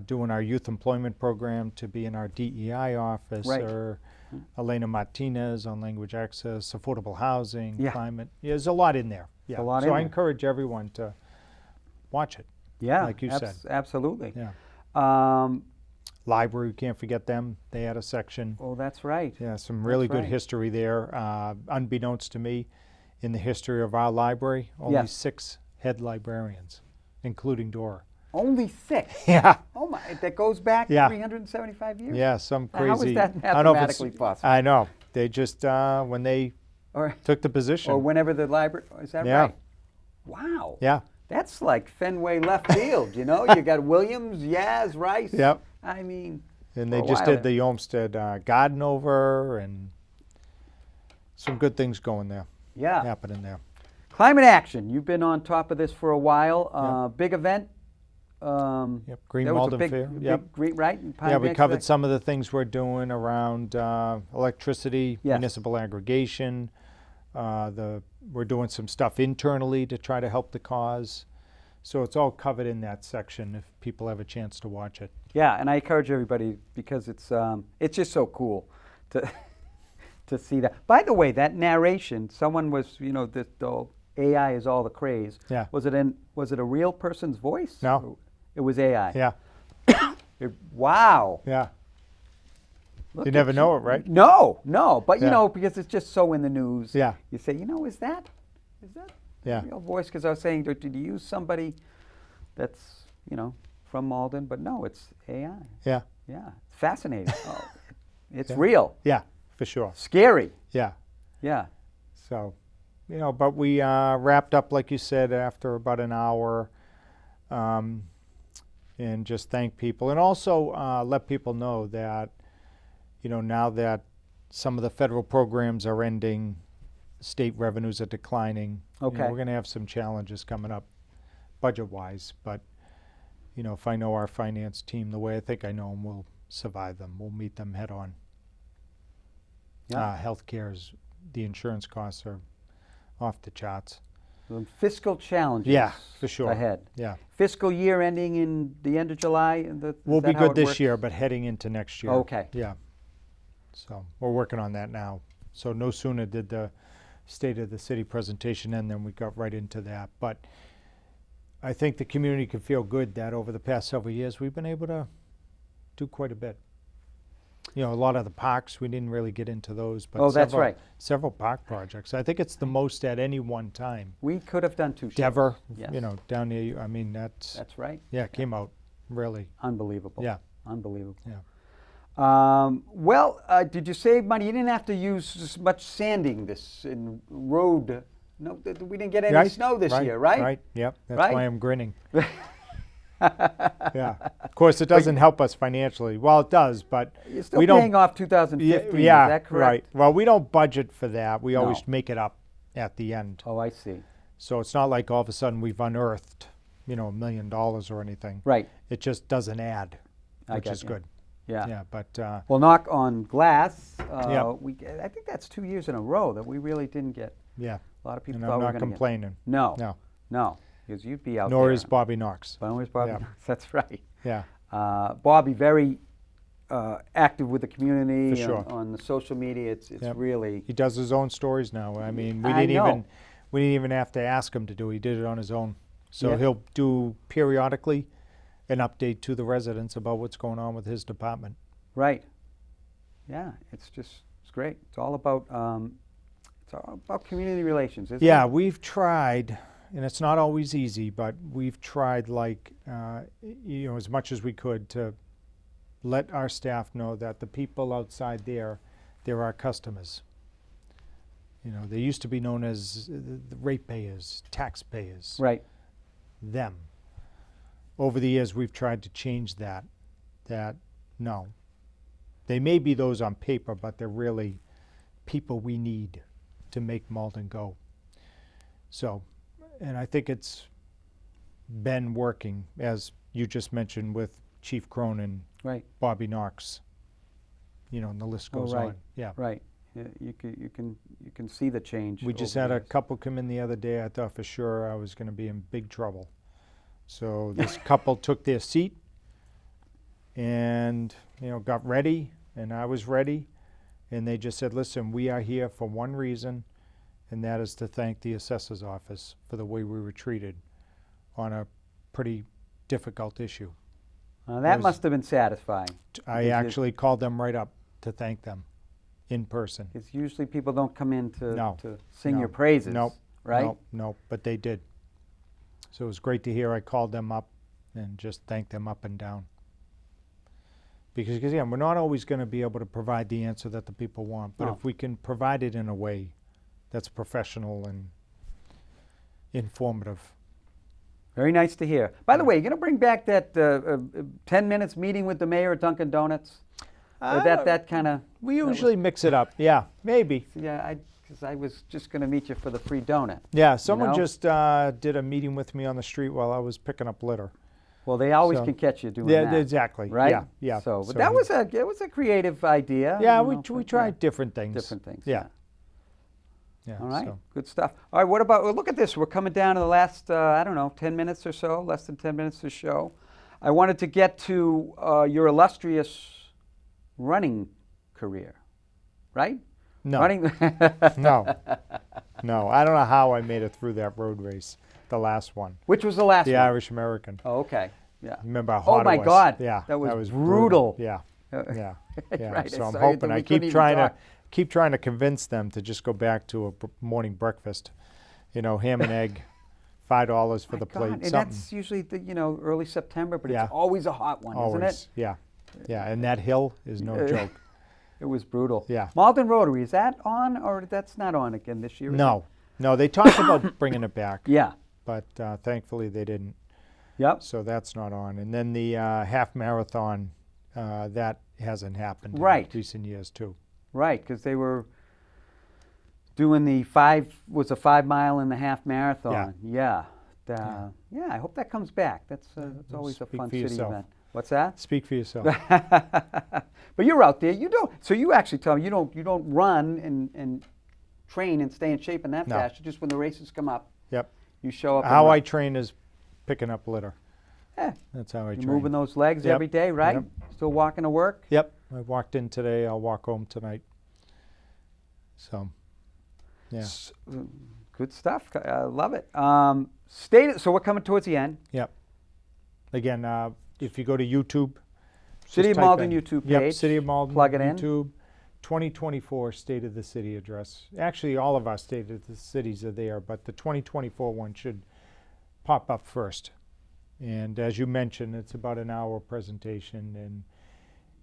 doing our youth employment program to be in our DEI office, Right. or Elena Martinez on language access, affordable housing, Yeah. climate. Yeah, there's a lot in there. Yeah. a lot so in I there. encourage everyone to watch it. Yeah. like you said. Absolutely. Yeah. Um, Library, we can't forget them. They had a section. oh, that's right. Yeah, some really good right. history there. Unbeknownst to me, in the history of our library, only Yes. 6 head librarians, including Dora. Only 6. Yeah, Oh my! That goes back Yeah. 375 years. yeah, some How is crazy. that I don't know if it's- mathematically possible? I know. They just, when they Or took the position. or whenever the library. Is that Yeah. right? Wow. Yeah, That's like Fenway left field. You know, you got Williams, Yaz, Rice. Yep. I mean, And they For a just while did the Olmsted Garden over, and some good things going there, Yeah. happening there. Climate action. You've been on top of this for a while. Big event. Yep, Green there was a Malden big, Fair. big Yep. green, right? in Pine Yeah, we Branch, covered right? some of the things we're doing around electricity, Yes. municipal aggregation. We're doing some stuff internally to try to help the cause. So it's all covered in that section if people have a chance to watch it. Yeah, and I encourage everybody because it's just so cool to to see that. By the way, that narration, someone was, the AI is all the craze. Yeah. Was it a real person's voice? No. It was AI. Yeah, Wow. yeah. Look You at never know it, right? No, but Yeah. because it's just so in the news. Yeah. You say, is that Yeah. a real voice? Because I was saying, did you use somebody that's, from Malden? But no, it's AI. Yeah, Yeah, it's fascinating. It's Yeah. real. yeah, for sure. Scary. Yeah. Yeah. So, but we wrapped up, like you said, after about an hour, and just thank people. And also let people know that, now that some of the federal programs are ending, state revenues are declining. Okay. We're going to have some challenges coming up budget-wise. But, if I know our finance team the way I think I know them, we'll survive them. We'll meet them head on. Yeah. Healthcare's, the insurance costs are off the charts. Some fiscal challenges. Yeah, for sure. Ahead. Yeah. Fiscal year ending in the end of July. We'll be good this year, but heading into next year. Okay. Yeah. So we're working on that now. So no sooner did the State of the City presentation end than we got right into that. But I think the community can feel good that over the past several years we've been able to do quite a bit. A lot of the parks, we didn't really get into those, but Oh, that's right. several park projects. I think it's the most at any one time. We could have done 2 shows. Dever, Yes. down near you. I mean, that's right. it came out really. Unbelievable. Yeah. Unbelievable. Yeah. Did you save money? You didn't have to use as much sanding this in road. No, we didn't get any Right, snow this year, right? Right. Yep. That's Right? why I'm grinning. Yeah. Of course, it doesn't help us financially. Well, it does, but You're still we paying don't. off 2015. Yeah. Is that correct? Right. Well, we don't budget for that. We No. always make it up at the end. Oh, I see. So it's not like all of a sudden we've unearthed, $1 million or anything. Right. It just doesn't add, I which get is you. good. Yeah. Yeah. But Well, knock on glass. Yep. I think that's 2 years in a row that we really didn't get. yeah. A lot of people And thought I'm we were not going to complaining. get. No. No. No. Because you'd be out Nor there. is Bobby Knox. Nor is Bobby. Yeah. That's right. Yeah. Bobby, very active with the community For sure. on the social media. It's Yep. really. He does his own stories now. I mean, we I didn't know. even have to ask him to do. He did it on his own. So Yeah. he'll do periodically an update to the residents about what's going on with his department. Right. Yeah, it's great. It's all about community relations, isn't Yeah, it? we've tried, and it's not always easy, but we've tried as much as we could to let our staff know that the people outside there, they're our customers. They used to be known as the ratepayers, taxpayers. Right. Them. Over the years, we've tried to change that no. They may be those on paper, but they're really people we need to make Malden go. So, and I think it's been working, as you just mentioned, with Chief Cronin, Right. Bobby Knox, and the list goes right. on. Yeah. Right. Yeah, you can see the change. We just over had the a years. couple come in the other day. I thought for sure I was going to be in big trouble. So this couple took their seat and, got ready, and I was ready. And they just said, listen, we are here for one reason, and that is to thank the assessor's office for the way we were treated on a pretty difficult issue. That was- must have been satisfying. I Because actually called them right up to thank them in person. Because usually people don't come in No. to sing No. your praises. Nope. Right. No, but they did. So it was great to hear. I called them up and just thanked them up and down. Because again, we're not always going to be able to provide the answer that the people want, but No. if we can provide it in a way that's professional and informative. Very nice to hear. By the way, you're going to bring back that 10 minutes meeting with the mayor at Dunkin' Donuts? Or that kind of... We usually mix it up. Yeah, maybe. Yeah, because I was just going to meet you for the free donut. Yeah, someone know? just did a meeting with me on the street while I was picking up litter. Well, they always So- can catch you doing Yeah, that. exactly. Right? Yeah, yeah. So, but So that he- was a creative idea. Yeah, you we know, we but, tried yeah, different things. different things. Yeah. Yeah. All right, so- good stuff. All right, what about, well, look at this. We're coming down to the last, I don't know, 10 minutes or so, less than 10 minutes to show. I wanted to get to your illustrious running career, right? No. Running. No. No. I don't know how I made it through that road race, the last one. Which was the last The one? Irish American. Oh, okay. Yeah. Remember how hot Oh, my it was? God. Yeah. That was brutal. brutal. Yeah. Yeah. Yeah. Right, I So I'm saw you hoping till I we couldn't keep even trying talk. to convince them to just go back to a morning breakfast. You know, ham and egg, $5 for My the God, plate. and something. that's usually the, early September, but Yeah. it's always a hot one, Always. isn't it? Yeah. Yeah. And that hill is no joke. It was brutal. Yeah. Malden Rotary, is that on or that's not on again this year? is No. No. They talked about bringing it back, it? Yeah. but thankfully they didn't. Yep. So that's not on. And then the half marathon, that hasn't happened Right. in recent years too. Right, because they were doing the 5 mile and a half marathon. Yeah. Yeah, I hope that comes back. That's always a Speak fun for city yourself. event. What's that? Speak for yourself. But you're out there. You don't. So you actually tell me you don't run and train and stay in shape in that No. fashion. Just when the races come up, Yep. you show up. and How run. I train is picking up litter. Eh, That's how I you're train. moving those legs Yep. every day, right? Yep. Still walking to work. Yep. I walked in today. I'll walk home tonight. So, yeah. Good stuff. I love it. So we're coming towards the end. Yep. Again, if you go to YouTube, City just of type Malden in- YouTube Yep, page. City of Malden Plug it in. YouTube, 2024 State of the City address. Actually, all of our State of the Cities are there, but the 2024 one should pop up first. And as you mentioned, it's about an hour presentation. And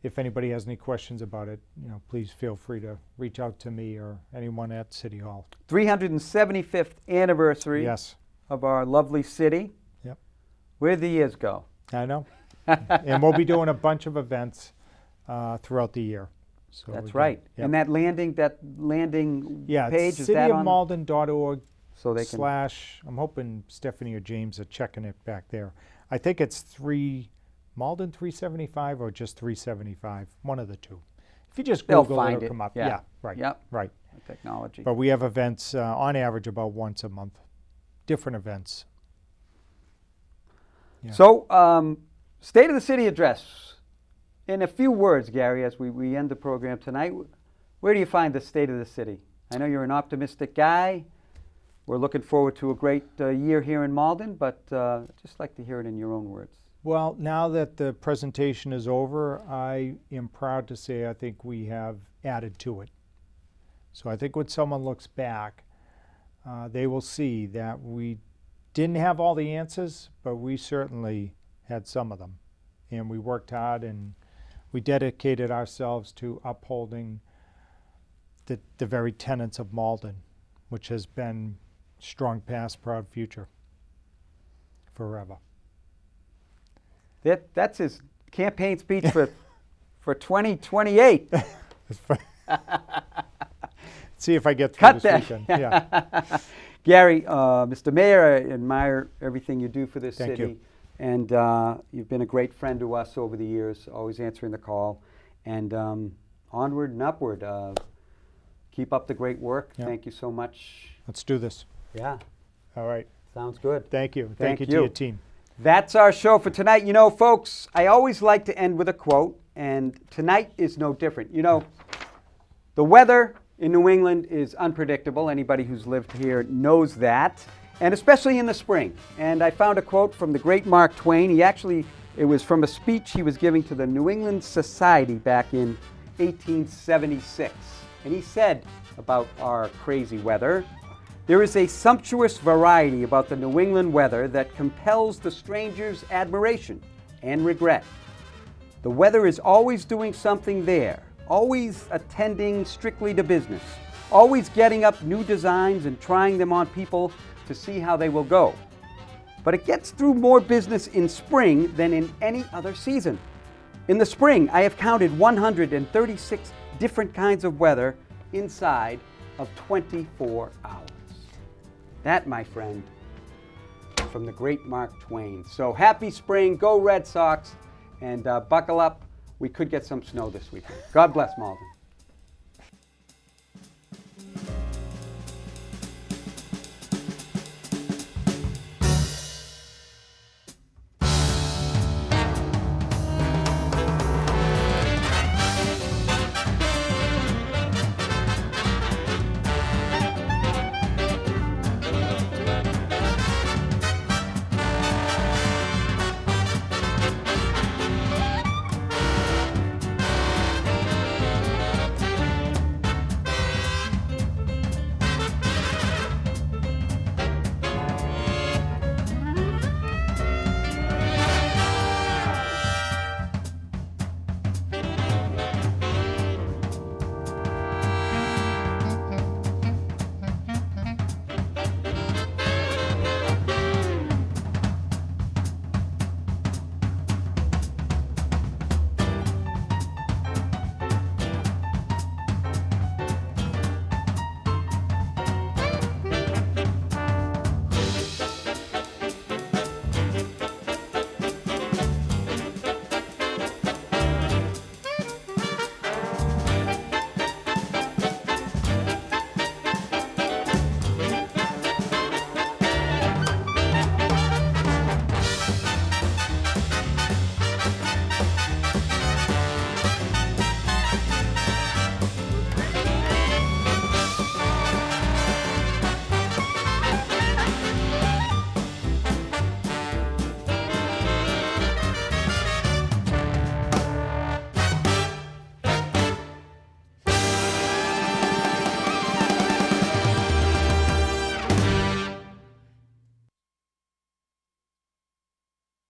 if anybody has any questions about it, please feel free to reach out to me or anyone at City Hall. 375th anniversary Yes, of our lovely city. Yep. Where'd the years go? I know. And we'll be doing a bunch of events throughout the year. So That's again, right. yep. And that landing Yeah, page, is that on? cityofmalden.org So they can. / I'm hoping Stephanie or James are checking it back there. I think it's Malden 375 or just 375, one of the two. If you just They'll Google find it'll it, come up. yeah. Right. Yep. Right. Technology. But we have events on average about once a month, different events. Yeah. So, State of the City address. In a few words, Gary, as we end the program tonight, where do you find the state of the city? I know you're an optimistic guy. We're looking forward to a great year here in Malden, but I'd just like to hear it in your own words. Well, now that the presentation is over, I am proud to say I think we have added to it. So I think when someone looks back, they will see that we didn't have all the answers, but we certainly had some of them. And we worked hard and we dedicated ourselves to upholding the very tenets of Malden, which has been strong past, proud future forever. That's his campaign speech for 2028. See if I get through Cut this that. weekend. Yeah. Gary, Mr. Mayor, I admire everything you do for this Thank city. you. And you've been a great friend to us over the years, always answering the call. And onward and upward. Keep up the great work. Yeah. Thank you so much. Let's do this. Yeah, All right. sounds good. Thank you. Thank Thank you to you. your team. That's our show for tonight. You know, folks, I always like to end with a quote, and tonight is no different. You know, the weather in New England is unpredictable. Anybody who's lived here knows that, and especially in the spring. And I found a quote from the great Mark Twain. It was from a speech he was giving to the New England Society back in 1876. And he said about our crazy weather, "There is a sumptuous variety about the New England weather that compels the stranger's admiration and regret. The weather is always doing something there, always attending strictly to business, always getting up new designs and trying them on people to see how they will go. But it gets through more business in spring than in any other season. In the spring, I have counted 136 different kinds of weather inside of 24 hours. That, my friend, from the great Mark Twain. So happy spring, go Red Sox, and buckle up. We could get some snow this weekend. God bless Malden.